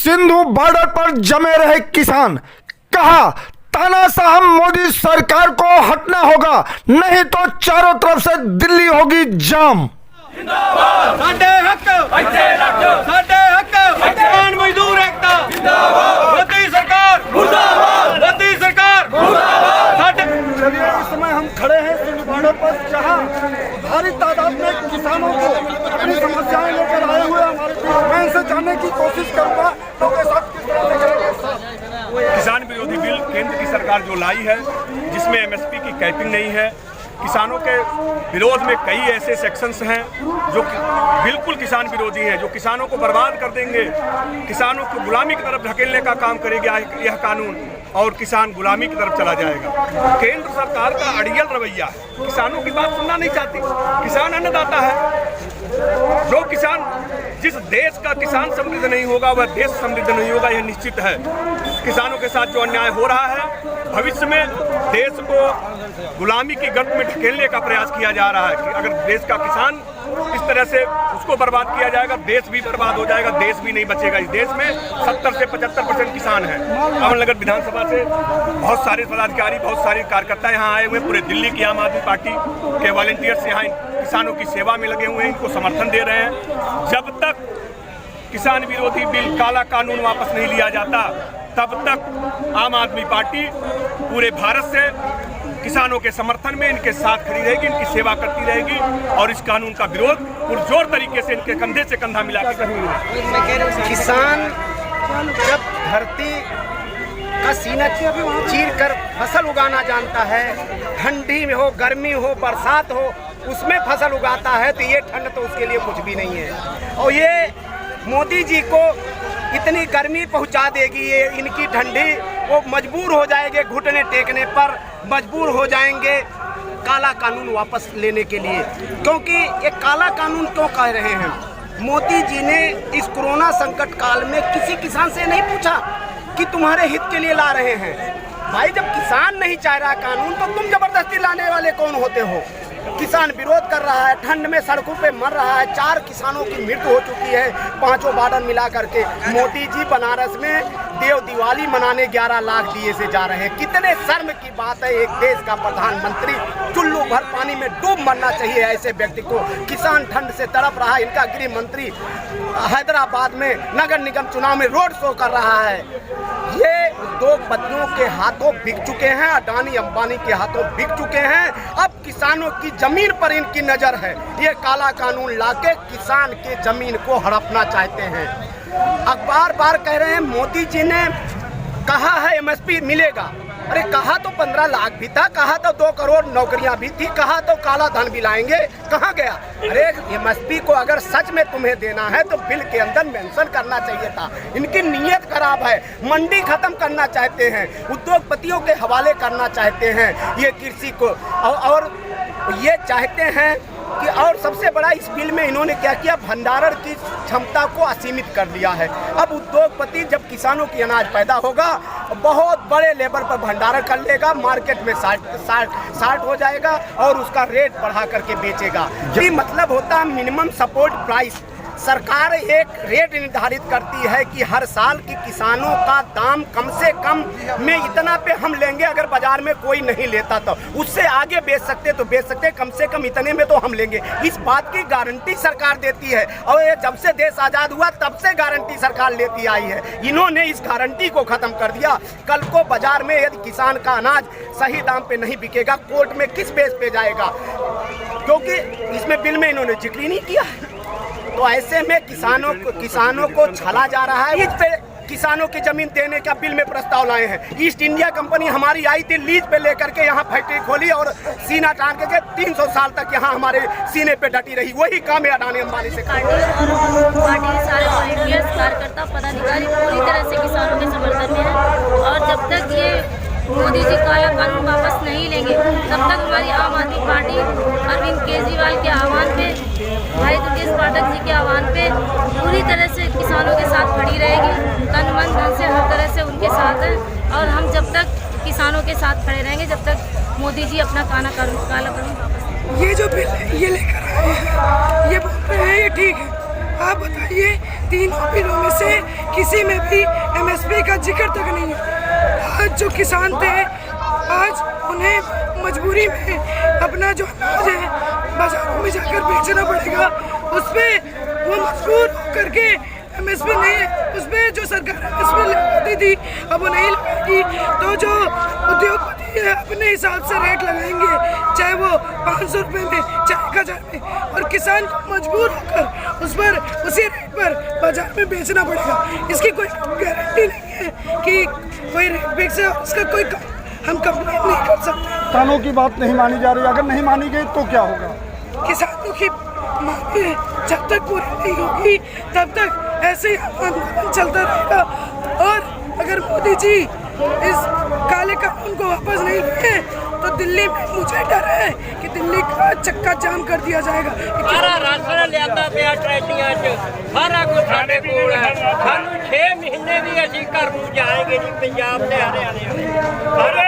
Sindhu border पर जमे रहे किसान, कहा तानाशाह मोदी सरकार को हटना होगा, नहीं तो चारों तरफ से दिल्ली होगी जाम। साडे हक साडे हक किसान मजदूर एकता मोदी सरकार मुर्दाबाद, मोदी सरकार मुर्दाबाद। इस समय हम खड़े हैं सिंधु बॉर्डर पर, जहां भारी तादाद में किसानों को अपनी समस्याएं लेकर आए हुए हमारे मैं इनसे जानने की कोशिश करूंगा तो के साथ किस तरह से करेंगे। किसान विरोधी बिल केंद्र की सरकार जो लाई है, जिसमें एमएसपी की कैपिंग नहीं है, किसानों के विरोध में कई ऐसे सेक्शंस हैं जो बिल्कुल किसान विरोधी हैं, जो किसानों को बर्बाद कर देंगे, किसानों को गुलामी की तरफ ढकेलने का काम करेगा यह कानून, और किसान गुलामी की तरफ चला जाएगा। केंद्र सरकार का अड़ियल रवैया है, किसानों की बात सुनना नहीं चाहती। किसान अन्नदाता है, जो किसान, जिस देश का किसान समृद्ध नहीं होगा वह देश समृद्ध नहीं होगा, यह निश्चित है। किसानों के साथ जो अन्याय हो रहा है, भविष्य में देश को गुलामी की गर्त में ढकेलने का प्रयास किया जा रहा है कि अगर देश का किसान इस तरह से उसको बर्बाद किया जाएगा, देश भी बर्बाद हो जाएगा, देश भी नहीं बचेगा। इस देश में 70 से 75% किसान हैं। अमरनगर विधानसभा से बहुत सारे पदाधिकारी, बहुत सारे कार्यकर्ता यहाँ आए हुए, पूरे दिल्ली की आम आदमी पार्टी के वॉलंटियर्स यहाँ किसानों की सेवा में लगे हुए हैं, इनको समर्थन दे रहे हैं। जब तक किसान विरोधी बिल काला कानून वापस नहीं लिया जाता, तब तक आम आदमी पार्टी पूरे भारत से किसानों के समर्थन में इनके साथ खड़ी रहेगी, इनकी सेवा करती रहेगी और इस कानून का विरोध पुरजोर तरीके से इनके कंधे से कंधा मिलाकर करेंगे। किसान जब धरती का सीना चीर कर फसल उगाना जानता है, ठंडी में हो, गर्मी हो, बरसात हो, उसमें फसल उगाता है, तो ये ठंड तो उसके लिए कुछ भी नहीं है। और ये मोदी जी को इतनी गर्मी पहुंचा देगी, ये इनकी ठंडी, वो मजबूर हो जाएंगे, घुटने टेकने पर मजबूर हो जाएंगे काला कानून वापस लेने के लिए। क्योंकि ये काला कानून क्यों कह रहे हैं? मोदी जी ने इस कोरोना संकट काल में किसी किसान से नहीं पूछा कि तुम्हारे हित के लिए ला रहे हैं। भाई, जब किसान नहीं चाह रहा कानून, तो तुम जबरदस्ती लाने वाले कौन होते हो? किसान विरोध कर रहा है, ठंड में सड़कों पे मर रहा है, 4 किसानों की मृत्यु हो चुकी है, 5 बॉर्डर मिला करके। मोदी जी बनारस में देव दिवाली मनाने 11 लाख दिए से जा रहे हैं। कितने शर्म की बात है, एक देश का प्रधानमंत्री चुल्लू भर पानी में डूब मरना चाहिए ऐसे व्यक्ति को। किसान ठंड से तड़प रहा है, इनका गृह मंत्री हैदराबाद में नगर निगम चुनाव में रोड शो कर रहा है। ये उद्योगपतियों के हाथों बिक चुके हैं, अडानी अंबानी के हाथों बिक चुके हैं। अब किसानों की जमीन पर इनकी नजर है। ये काला कानून लाके किसान के जमीन को हड़पना चाहते हैं। अखबार बार कह रहे हैं मोदी जी ने कहा है एमएसपी मिलेगा। अरे कहा तो 15 लाख भी था, कहा तो 2 करोड़ नौकरियां भी थी, कहा तो काला धन भी लाएंगे, कहाँ गया? अरे एमएसपी को अगर सच में तुम्हें देना है तो बिल के अंदर मेंशन करना चाहिए था। इनकी नीयत खराब है, मंडी खत्म करना चाहते हैं, उद्योगपतियों के हवाले करना चाहते हैं ये कृषि को, और ये चाहते हैं कि, और सबसे बड़ा इस बिल में इन्होंने क्या किया, भंडारण की क्षमता को असीमित कर दिया है। अब उद्योगपति जब किसानों की अनाज पैदा होगा, बहुत बड़े लेवल पर भंडारण कर लेगा, मार्केट में 60 हो जाएगा और उसका रेट बढ़ा करके बेचेगा। ये मतलब होता है मिनिमम सपोर्ट प्राइस। सरकार एक रेट निर्धारित करती है कि हर साल की किसानों का दाम कम से कम में इतना पे हम लेंगे, अगर बाजार में कोई नहीं लेता तो उससे आगे बेच सकते तो बेच सकते, कम से कम इतने में तो हम लेंगे। इस बात की गारंटी सरकार देती है और ये जब से देश आज़ाद हुआ तब से गारंटी सरकार लेती आई है। इन्होंने इस गारंटी को ख़त्म कर दिया। कल को बाजार में यदि किसान का अनाज सही दाम पे नहीं बिकेगा, कोर्ट में किस बेस पे जाएगा? क्योंकि इसमें बिल में इन्होंने जिक्र ही नहीं किया है। तो ऐसे में किसानों को छला जा रहा है। लीज पे किसानों की जमीन देने का बिल में प्रस्ताव लाए हैं। ईस्ट इंडिया कंपनी हमारी आई थी, लीज पे लेकर के यहाँ फैक्ट्री खोली और सीना टांग के 300 साल तक यहाँ हमारे सीने पे डटी रही। वही काम है अडानी अंबानी से। पार्टी सारे वॉलंटियर्स, कार्यकर्ता, पदाधिकारी पूरी तरह से किसानों के समर्थन में है और जब तक ये मोदी जी काला कानून वापस नहीं लेंगे तब तक हमारी आम आदमी पार्टी अरविंद केजरीवाल के आह्वान पे, भाई दुर्गेश पाठक जी के आह्वान पे पूरी तरह से किसानों के साथ खड़ी रहेगी। तन मन धन से हर तरह से उनके साथ है और हम जब तक किसानों के साथ खड़े रहेंगे जब तक मोदी जी अपना काला कानून वापस। ये जो बिल ये लेकर आए हैं, ये बोल रहे हैं ये ठीक है। आप बताइए तीनों बिलों में से किसी में भी MSP का जिक्र तक नहीं है। आज जो किसान थे, आज उन्हें मजबूरी में अपना जो अनाज है बाजारों में जाकर बेचना पड़ेगा। उस पर वो मजबूर होकर के MSP नहीं है, उस पर जो सरकार MSP लगाती थी अब वो नहीं लगाएगी। तो जो उद्योगपति है अपने हिसाब से रेट लगाएंगे, चाहे वो 500 रुपये में, चाहे 1000 में, और किसान को मजबूर होकर उस पर उसी रेट पर बाजार में बेचना पड़ेगा। इसकी कोई गारंटी नहीं है कि कोई रेट फिक्स है, उसका कोई हम कंप्लेन नहीं कर सकते। किसानों की बात नहीं मानी जा रही, अगर नहीं मानी गई तो क्या होगा? किसानों की मांगे जब तक पूरी नहीं होगी तब तक ऐसे ही आंदोलन चलता रहेगा। और अगर मोदी जी इस काले कानून को वापस नहीं लिए तो दिल्ली में मुझे डर है कि दिल्ली का चक्का जाम कर दिया जाएगा। सारा राशन लिया पिया ट्रैलियां च, सारा कुछ साडे कोल है। सानू 6 महीने भी असीं घर नूं जाएंगे नहीं पंजाब ते हरियाणे वाले।